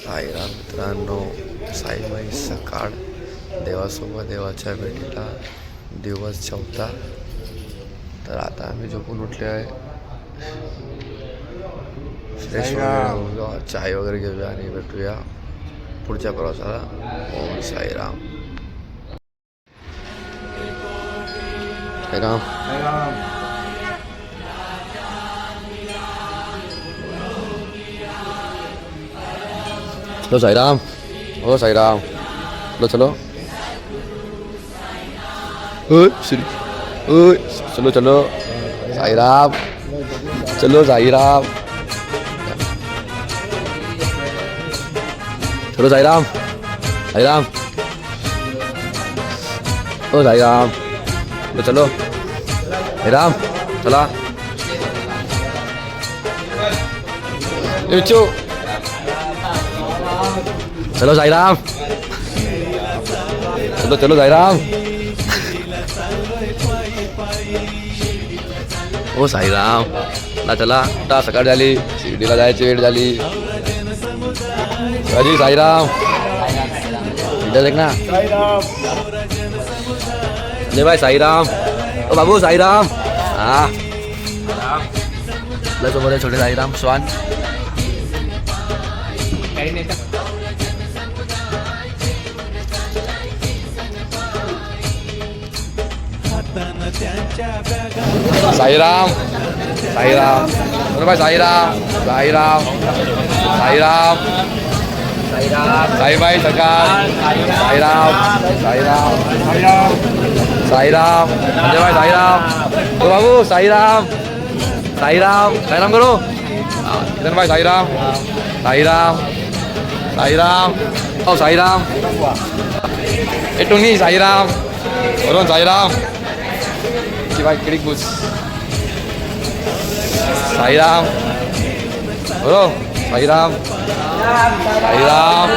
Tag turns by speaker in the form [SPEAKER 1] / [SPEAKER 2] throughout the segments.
[SPEAKER 1] साईराम मित्रांनो, साईबाई सकाळ देवासोबत देवाच्या भेटीला दिवस 4था. तर आता आम्ही झोपून उठले आहे. फ्रेश वगैरे चाय वगैरे घेऊया आणि भेटूया पुढच्या प्रवासाला. ओम साईराम. साईराम. चलो साईराम. हो साईराम. चलो चलो. चलो चलो साईराम. चलो साईराम. चलो साईराम. साईराम. ओ साईराम. चलो चलो साईराम. चला. चलो चलो साईराम. चलो चलो साईराम. ओ साईराम. चला चला आता सकाळ झाली, शिर्डीला जायची वेळ झाली. अजी साईराम. इधर देखना. ले भाई साईराम. ओ बाबू साईराम. हाँ समोर छोटे साईराम स्वान. साईराम. साईराम. भाई साईराम. साईराम. साईराम. साईबाई सकाळ. साईराम. साईराम. साईराम. संजय भाई साईराम. तो बाबू साईराम. साईराम. साईराम करो. किरण भाई साईराम. साईराम. साईराम. ओ साईराम. एटोनी साईराम. वरून साईराम. भाई किडी घुस. साईराम. बरो साईराम. साईराम.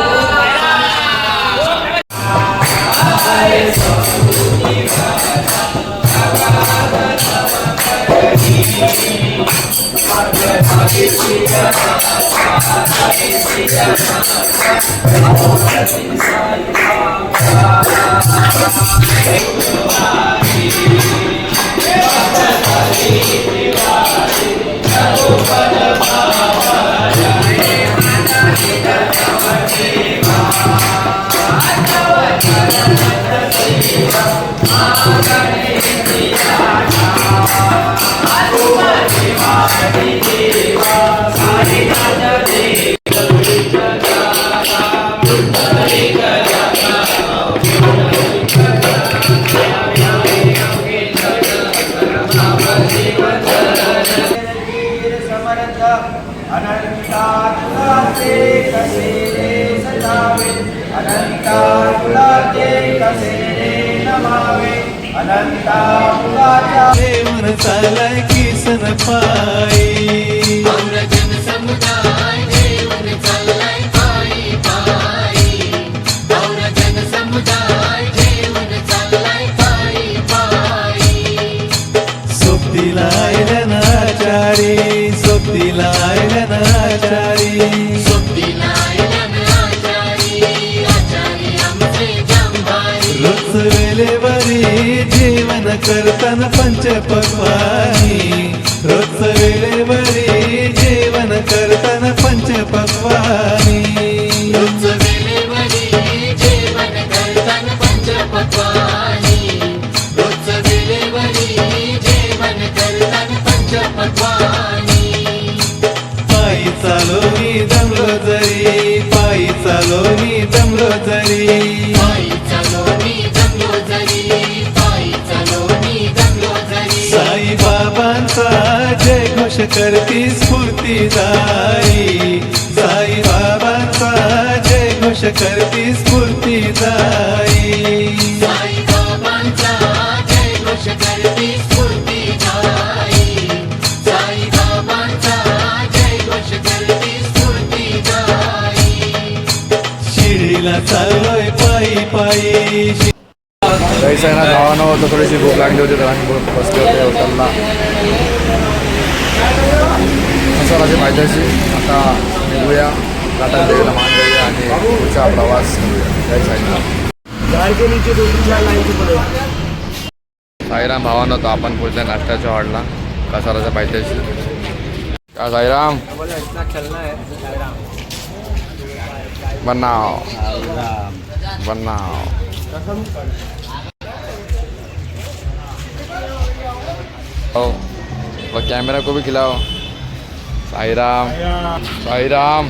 [SPEAKER 2] देवन चालाय किसन पायी.
[SPEAKER 3] जन समुदाय देवन चाललाय पायी पायी. जन समुदाय देवन चाललाय पायी पायी.
[SPEAKER 2] सोबतीला आयलनाचारी. सोबतीला आयलनाचारी.
[SPEAKER 3] सोबतीला आचारी आचारी आमचे जांभारी.
[SPEAKER 2] रोज वेळेवरी जेवण करताना पंचपक्वानी. रोज वेळेवरी जेवण करताना पंचपक्वानी.
[SPEAKER 3] रोज वेळेवरी जेवण करताना पंचपक्वानी. रोज वेळेवरी जेवण करताना पंचपक्वानी.
[SPEAKER 2] पायी चालो मी दमलो जरी. पायी चालो मी दमलो जरी.
[SPEAKER 3] पायी चालो मी दमलो जरी. पायी चालो मी दमलो जरी.
[SPEAKER 2] साई बाबांचा जय घोष करती स्फूर्तीदायी. साई बाबांचा जय घोष करती स्फूर्तीदायी.
[SPEAKER 3] साई बाबांचा जय घोष करती स्फूर्तीदायी. साई बाबांचा जय घोष करती स्फूर्तीदायी.
[SPEAKER 2] शिर्डीला चाललोय पायी पायी.
[SPEAKER 1] जायचं आहे ना गावानं होतं, थोडीशी भूक लागली होती तर आम्ही बसले होते हॉटेलला. मसालाची पाहिजे आता निघूया. घाटात देवीला मान देऊया आणि पुढचा प्रवास करूया. जय साईराम. साईराम भावानं तो आपण पुढच्या नाश्त्याच्या हॉलला कसाराच्या पायथ्याशी. का साईराम बनाव बनाव. हो कैमरा को भी खिलाओ. साईराम साईराम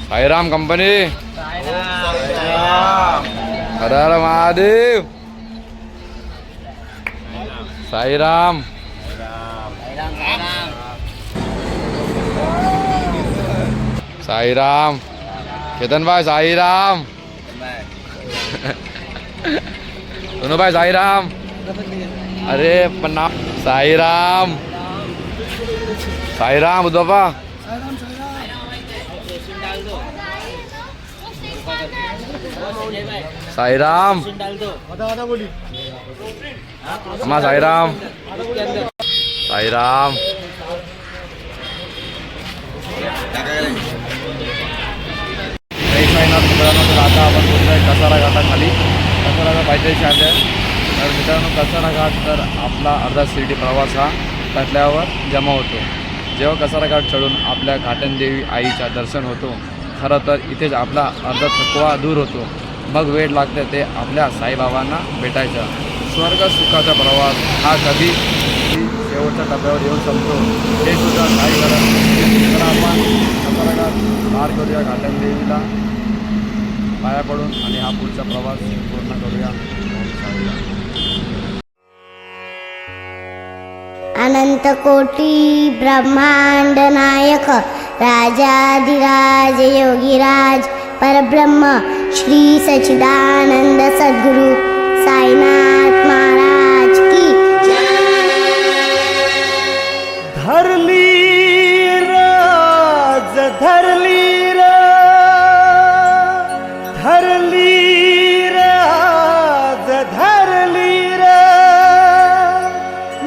[SPEAKER 1] साईराम कंपनी. हर हर महादेव. साईराम साईराम. केतन भाई साईराम. दोनों भाई साईराम. अरे पन्ना साईराम साईराम उद्धवा. साईराम अम्मा. साईराम साईराम. साईनाथ मित्रांनो, तर आता आपण बोलतोय कसारा घाटाखाली. कसाराचा पायथ्याशी आले. तर मित्रांनो, कसारा घाट तर आपला अर्धा शिर्डी प्रवास हा कटल्यावर जमा होतो. जेव्हा कसारा घाट चढून आपल्या घाटनदेवी आईचा दर्शन होतो, खरं तर इथेच आपला अर्धा थकवा दूर होतो. मग वेळ लागते ते आपल्या साईबाबांना भेटायचा. स्वर्ग सुखाचा प्रवास हा कधी शेवटच्या टप्प्यावर येऊन संपतो हे सुद्धा काही करा. तर आपण कसारा घाट पार करूया, घाटनदेवीला पाया पडून आणि हा पुढचा प्रवास पूर्ण करूया.
[SPEAKER 4] अनंत कोटी ब्रह्मांड नायक राजाधिराज योगीराज परब्रह्म श्री सच्चिदानंद सद्गुरु साईनाथ महाराज की
[SPEAKER 2] धरली राज धरली राज धरली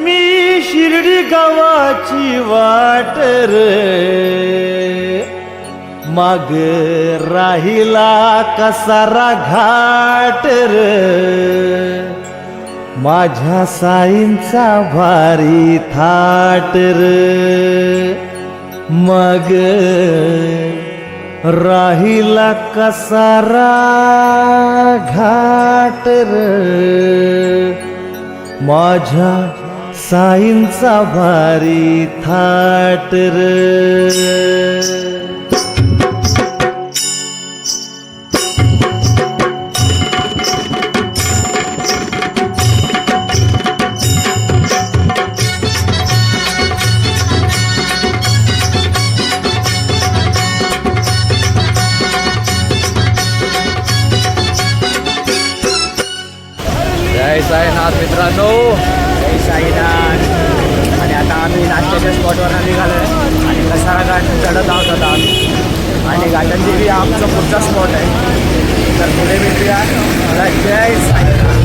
[SPEAKER 2] मी शिर्डी गावाची वाट माग राहिला कसारा घाट माझ्या साईंचा भारी थाट मग राहिला कसारा घाट माझ्या साईंचा भारी थाट
[SPEAKER 1] जय साईनाथ मित्रांनो.
[SPEAKER 5] जय साईनाथ. आणि आता आम्ही नाश्त्याच्या स्पॉटवर निघालो आहे आणि कसारा घाट चढत आहोत आता आम्ही. आणि घाटनदेवी हा आमचा पुढचा स्पॉट आहे. तर पुढे भेटूया. मला जय साईनाथ.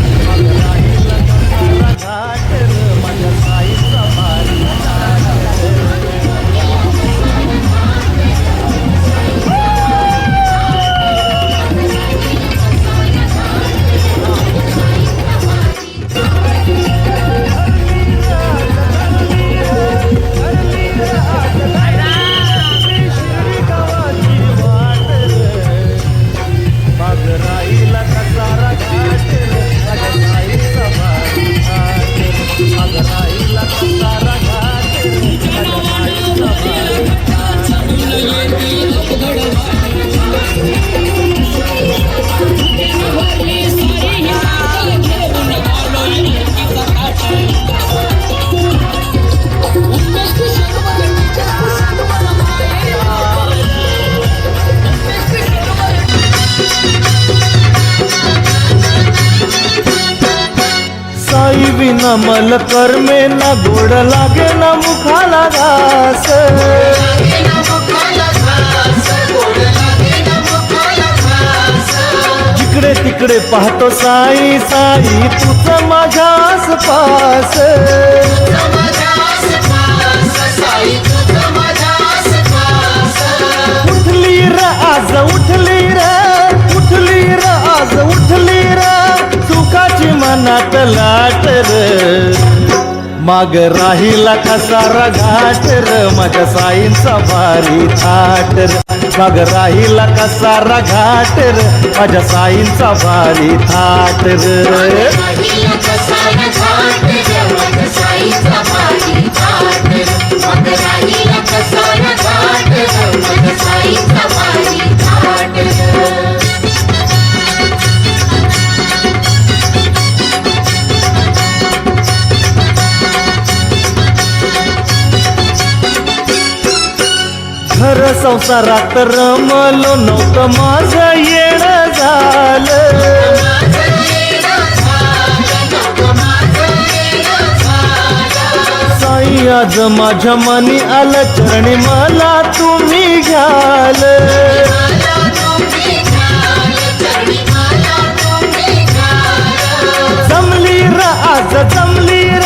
[SPEAKER 2] विना मल कर्मे ना गोड लागे ना मुखाला घास जिकडे तिकडे पाहतो साई साई तूच माझ्या आसपास माग राहिला कसारा घाट र माझ्या साईंचा भारी थाट र माग राहिला कसारा घाट र माझ्या साईंचा भारी थाट र
[SPEAKER 3] राहिला कसारा घाट ग माझ्या साईचा भारी थाट मग राहिला कसारा घाट ग माझ्या साईचा भारी थाट
[SPEAKER 2] घर संसारात रमलो नव्हतं माझं येणं झालं साई आज माझ्या मनी आलं चरणी मला तुम्ही घ्याल जमली र आज जमली र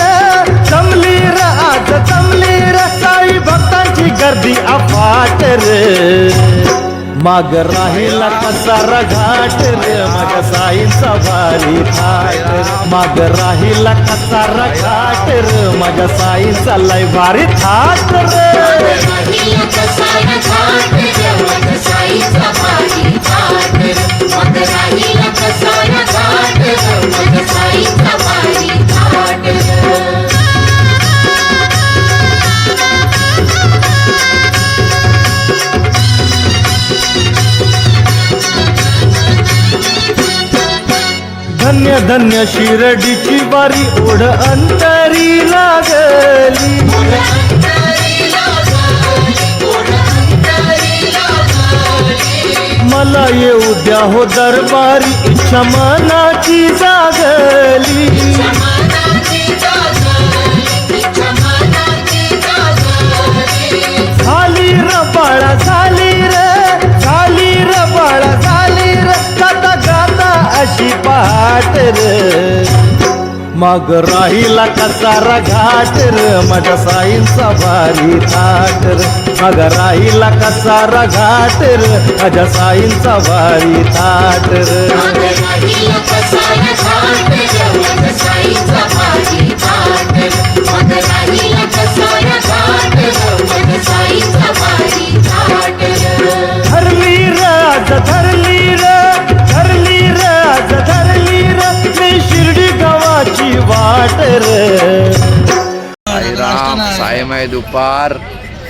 [SPEAKER 2] जमली र आज जमली र साई भक्तांची गर्दी अफाट रे माग राहिला कसारा घाट रे माझ्या साईंचा भारी थाट माग राहिला कसारा घाट रे माझ्या साईंचा लय भारी थाट रे
[SPEAKER 3] राहिला कसारा घाट ग माझ्या साईचा भारी थाट मग राहिला कसारा घाट ग माझ्या साईचा भारी थाट
[SPEAKER 2] धन्य धन्य शिर्डीची वारी ओढ अंतरी लागली मला येऊ द्या हो दरबारी इच्छा मनाची जागली झाली र बाळा झाली र बाळा झाली र गाता गाता अशी पहाट र माग राहिला कसारा घाट र माझ्या साईंचा भारी थाट र माग राहिला कसारा घाट र माझ्या साईंचा भारी थाट र
[SPEAKER 3] राहिला कसारा घाट ग माझ्या साईचा भारी थाट मग राहिला कसारा घाट ग माझ्या साईचा भारी थाट
[SPEAKER 2] धरली र आज धरली र धरली र आज धरली र मी शिर्डी गावाची वाट र
[SPEAKER 1] साईराम साईमय दुपार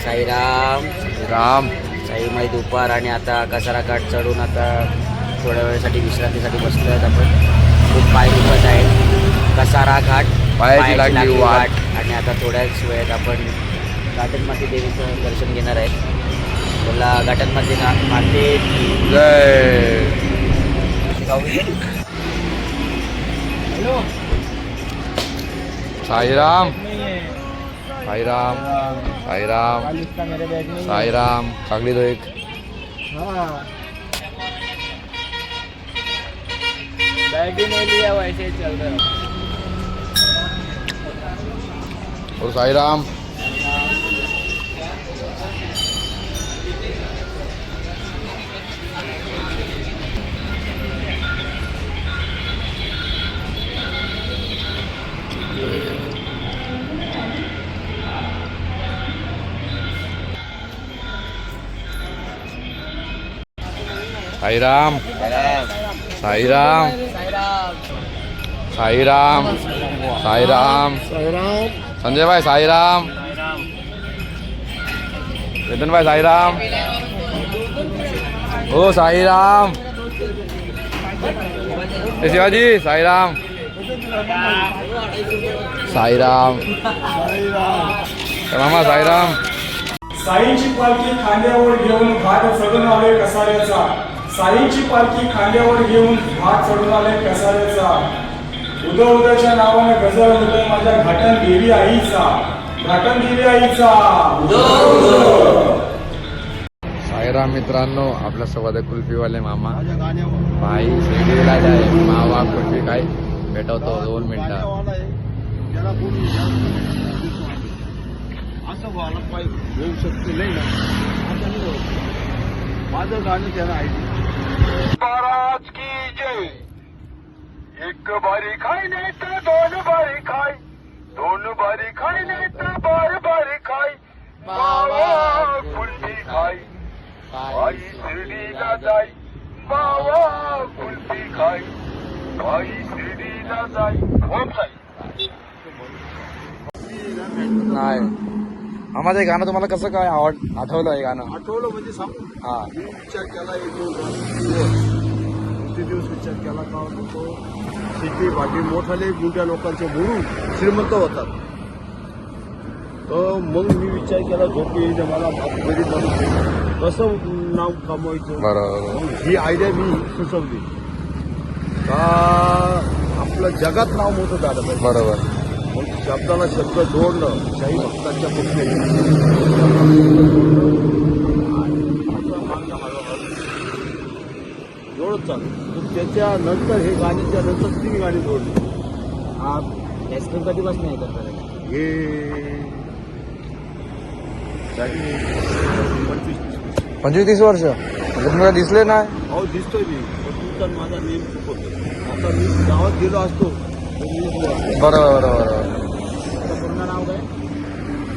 [SPEAKER 5] साईराम
[SPEAKER 1] राम
[SPEAKER 5] साईमाई दुपार आणि आता कसारा घाट चढून आता थोड्या वेळासाठी विश्रांतीसाठी बसलो आहेत आपण खूप पाय दुखत आहे कसारा घाट
[SPEAKER 1] पायाची लागली वाट.
[SPEAKER 5] आणि आता थोड्याच वेळात आपण घाटनमाती देवीचं दर्शन घेणार आहे बोला घाटनमाती माते
[SPEAKER 1] जय साईराम साईराम साईराम साईराम चांगली तो एक और साईराम साईराम साईराम साईराम साईराम संजय भाई साईराम चेतन भाई साईराम ओ साईराम शिवाजी साईराम साईराम मामा साईराम
[SPEAKER 6] साईंची पालखी खांद्यावर घेऊन घाट चढून आले कसाऱ्याचा साईंची पालखी खांद्यावर घेऊन घाट चढून आले कसाऱ्याचा उदोच्या नावाने गजर होतोय माझ्या घाटन देवी आईचा घाटन देवी आईचा
[SPEAKER 1] साईराम मित्रांनो आपल्यासोबत आहे कुल्फीवाले मामा भाई शिर्डीला आहे मावा कुल्फी काय भेटवतो 2 मिनिटं
[SPEAKER 7] असं व्हायला पाहिजे होऊ शकते नाही ना माझं गाणं त्यानं ऐकलं महाराज की जय एक बारी खाय नाही तर 2 बारी खाय
[SPEAKER 8] दोन बारी खायले तर बार बारी खाय बाबा कुल्फी खाय बाई शिर्डीला जाय बाबा कुल्फी खाय बाई शिर्डीला जाय ओम साई.
[SPEAKER 1] नाही आम्हाला हे गाणं तुम्हाला कसं काय आठवलं हे गाणं?
[SPEAKER 7] आठवलं म्हणजे सांगू
[SPEAKER 1] हा
[SPEAKER 7] मी विचार केला एक दिवस विचार केला का तो शेती भाटी मोठाले मोठ्या लोकांचे म्हणून श्रीमंत होतात. तर मग मी विचार केला झोपी येईल मला गरीब माणूस आहे. कसं नाव कमवायचं.
[SPEAKER 1] बरोबर
[SPEAKER 7] मग ही आयडिया मी सुचवली का आपलं जगात नाव मोठं झालं पाहिजे.
[SPEAKER 1] बरोबर
[SPEAKER 7] मग शब्दाला शब्द जोडणं शाही भक्तांच्या पक्षी जोडत चालू. तर त्याच्यानंतर हे गाण्याच्या नंतर 3 गाणी जोडली.
[SPEAKER 5] हा आईस्क्रीम कधीपासून नाही करतात
[SPEAKER 7] हे झाली 25-30
[SPEAKER 1] 25-30 वर्ष म्हणजे तुम्हाला दिसले नाही?
[SPEAKER 7] अहो दिसतोय मी पण तुमचा आणि माझा नेम खूप होतो. आता मी गावात गेलो असतो तर मी
[SPEAKER 1] बरोबर बरोबर
[SPEAKER 5] पूर्ण नाव काय?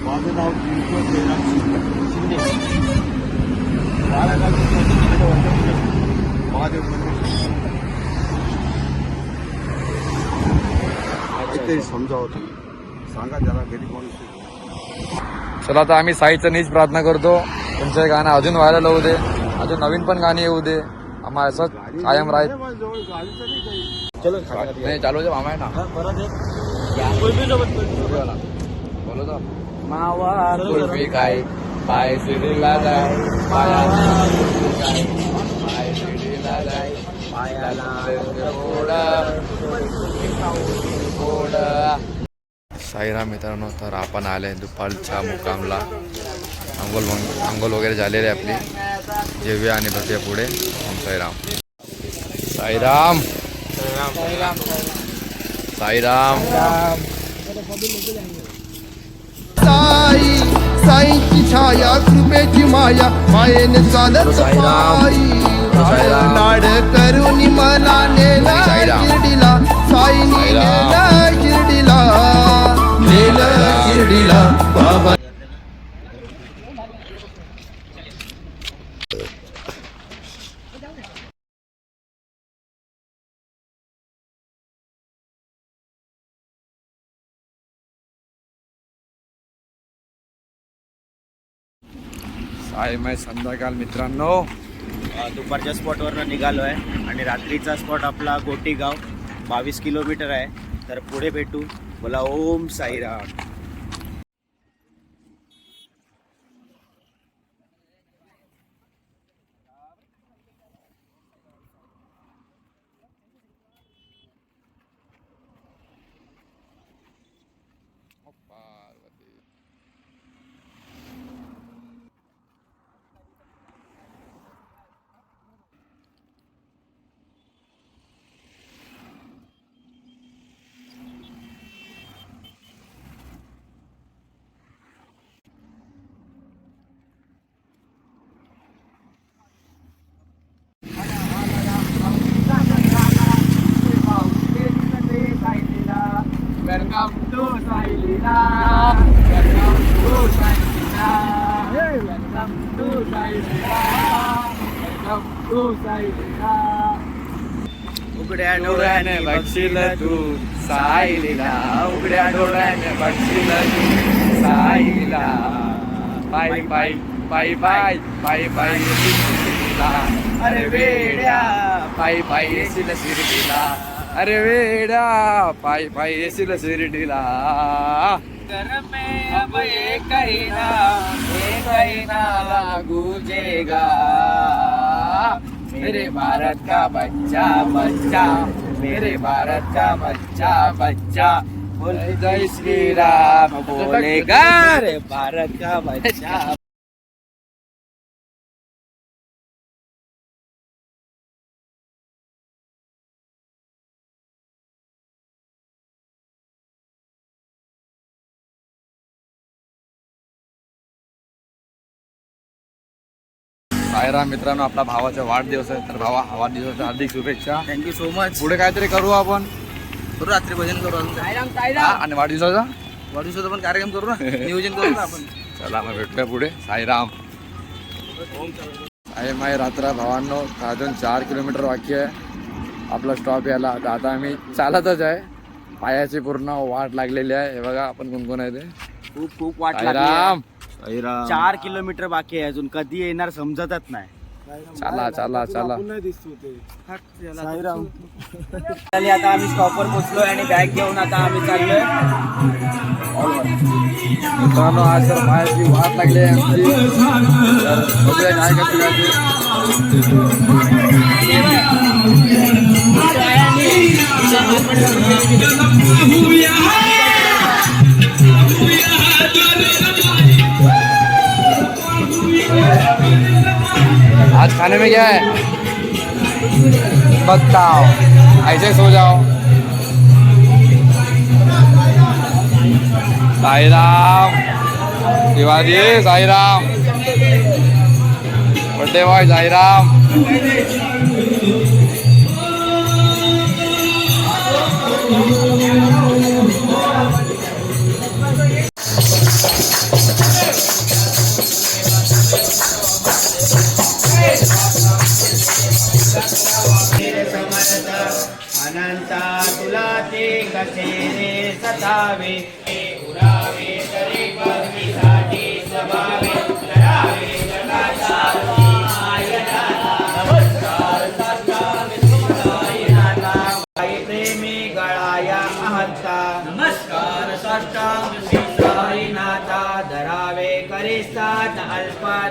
[SPEAKER 7] माझं नाव दिनकर जयराम शिंदे. महादेव मंदिर काहीतरी समजावं तुम्ही सांगा त्याला गरीब माणूस आहे.
[SPEAKER 1] चला आता आम्ही साईचं नीच प्रार्थना करतो तुमचं हे गाणं अजून व्हायरल होऊ दे, अजून नवीन पण गाणी येऊ दे, आम्हाला असं कायम राहील.
[SPEAKER 7] जवळ गाडीचं नाही काही.
[SPEAKER 5] चलो
[SPEAKER 1] नाही चालू दे मामा आहे ना.
[SPEAKER 5] परत एक
[SPEAKER 1] बोलो तर
[SPEAKER 5] मावा
[SPEAKER 1] कुल्फी काय पाय शिर्डीला जाय पायाला कुल्फी काय पाय शिर्डीला जाय पायाला गोड. साईराम मित्रांनो, तर आपण आले दुपारच्या मुक्कामला. अंघोळ वगैरे झालेले आपली. जेव्या आणि बसूया पुढे. साईराम साईराम साईराम.
[SPEAKER 2] साई साईची छाया कृपेची माया मायेने चालत पायी लाड करून मला नेला शिर्डीला साईनी नेला शिर्डीला नेला शिर्डीला बाबा.
[SPEAKER 1] साई मै संध्याकाळ मित्रांनो.
[SPEAKER 5] दुपारच्या स्पॉटवरनं निघालो आहे आणि रात्रीचा स्पॉट आपला गोटीगाव 22 किलोमीटर आहे. तर पुढे भेटू. बोला Om Sairam.
[SPEAKER 1] Welcome to Sailila. Welcome to Sailila. Welcome to Sailila. Welcome to Sailila.
[SPEAKER 5] उघड्या डोळ्याने
[SPEAKER 1] बघशील तू साईलीला. उघड्या डोळ्याने बघशील तू साईलीला. पायी पायी पायी पायी पायी पायी शिर्डीला. अरे वेड्या पायी पायी येशील शिर्डीला. अरे वेड्या पायी पायी येशील शिर्डीला. घर में अब एक ही नारा गूंजेगा. मेरे भारत का बच्चा बच्चा, मेरे भारत का बच्चा बच्चा बोल जय श्री राम बोलेगा रे भारत का बच्चा. साईराम मित्रांनो, आपला भावाचा वाढदिवस आहे. तर भावा वाढदिवसाच्या हार्दिक शुभेच्छा.
[SPEAKER 5] Thank you so much.
[SPEAKER 1] पुढे काहीतरी करू आपण.
[SPEAKER 5] रात्री भजन करू.
[SPEAKER 1] आणि वाढदिवसाचा
[SPEAKER 5] वाढदिवसाचा पण कार्यक्रम करू ना, नियोजन करू ना आपण.
[SPEAKER 1] चला मग भेटूया पुढे. साईराम. आहे माय रात्र भावांनो, अजून 4 किलोमीटर बाकी आहे आपला स्टॉप यायला. तर आता आम्ही चालतच आहे, पायाची पूर्ण वाट लागलेली आहे. हे बघा आपण कोण आहे ते.
[SPEAKER 5] खूप खूप वाट
[SPEAKER 1] साईराम.
[SPEAKER 5] 4 किलोमीटर बाकी आहे अजून, कधी येणार समजतच नाही.
[SPEAKER 1] चला चला चला.
[SPEAKER 5] आणि आता आम्ही स्टॉपवर पोहोचलोय आणि बॅग घेऊन आता आम्ही चाललोय.
[SPEAKER 1] मित्रांनो आज तर पायाची वाट लागली आहे आमची. तर बघूया काय करतो आज खाने में क्या है बताओ. ऐसे सो जाओ. साईराम. शिवाजी. साईराम. Birthday boy Sairam.
[SPEAKER 5] अनंता तुला ते कसे रे सतावे, उरावे तरी भक्तीसाठी सभावे, करावे जगाचा नमस्कार साष्टांग साईनाथा, आई प्रेमी गळाया अहंता, नमस्कार साष्टांग साईनाथा, धरावे करिस्तात अल्पाद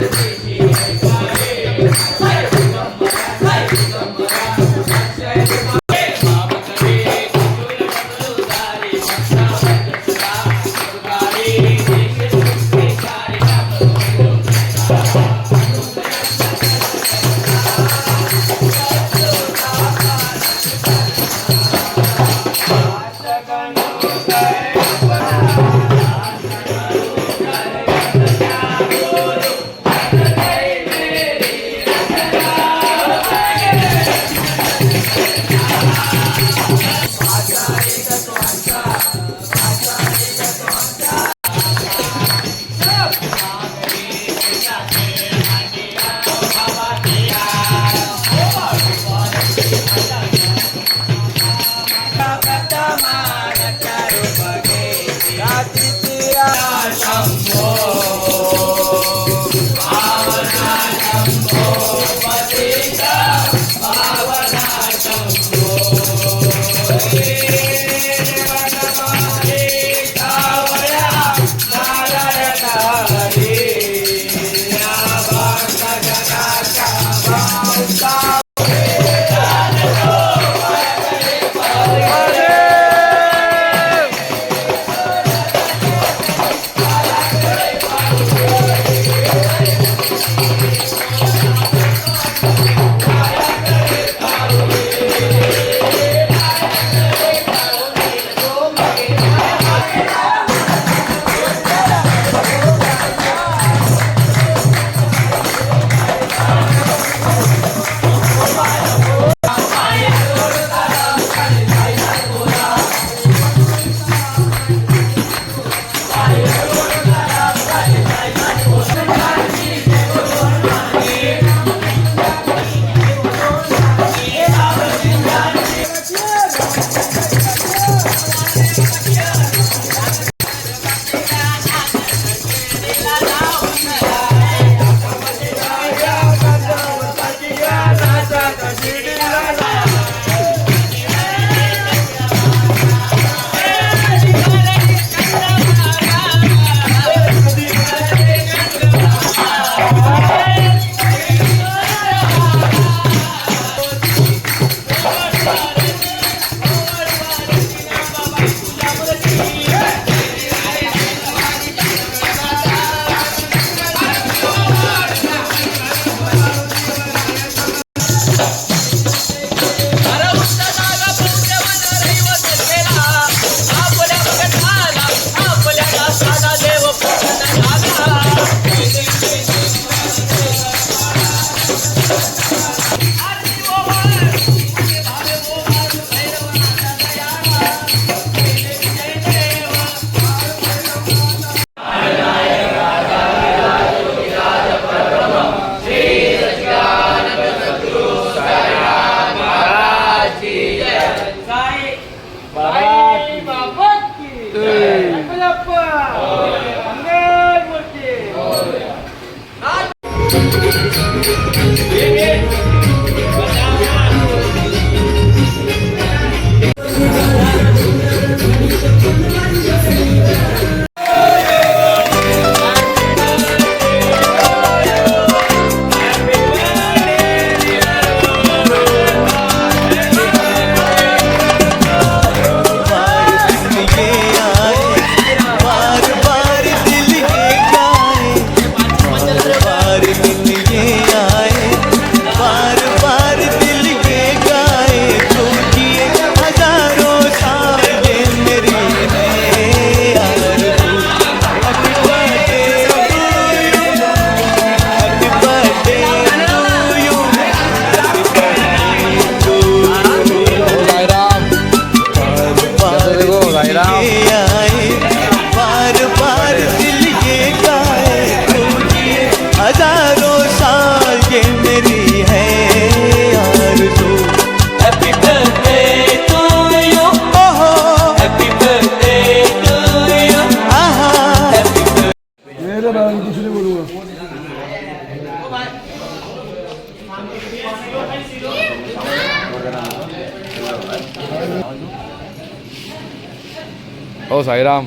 [SPEAKER 1] ओ साईराम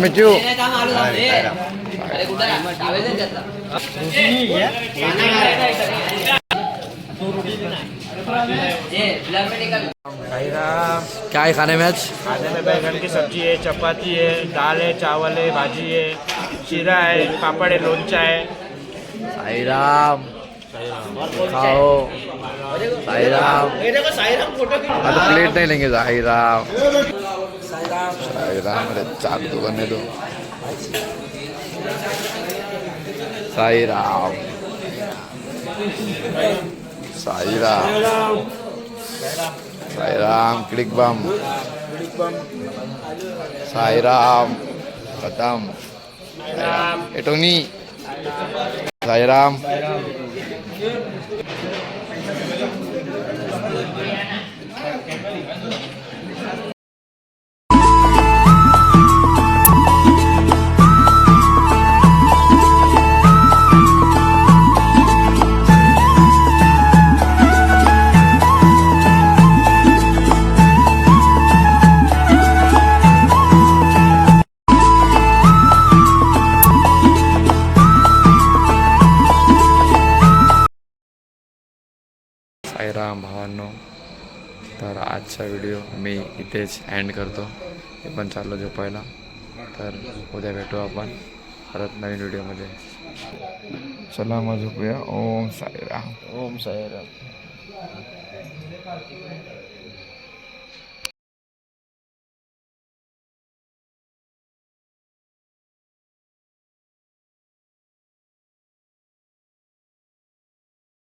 [SPEAKER 1] मिचू क्या है खाने में आज?
[SPEAKER 5] खाने में बैंगन की सब्जी है, चपाती है, दाल है, चावल है, भाजी है, शीरा है, पापड़ है, लोंचा है।
[SPEAKER 1] साईराम खाओ साईराम अब तो प्लेट नहीं लेंगे साईराम साईराम अरे चालू तो करने दो साईराम साईराम साईराम क्लिक बम साईराम खत्म एटोनी साईराम साईराम भावांनो, तर आजचा व्हिडिओ मी इथेच एंड करतो. मी पण चाललो झोपायला. तर उद्या भेटू आपण परत नवीन व्हिडिओमध्ये. चला मग झोपूया. ओम साईराम.
[SPEAKER 5] ओम साईराम.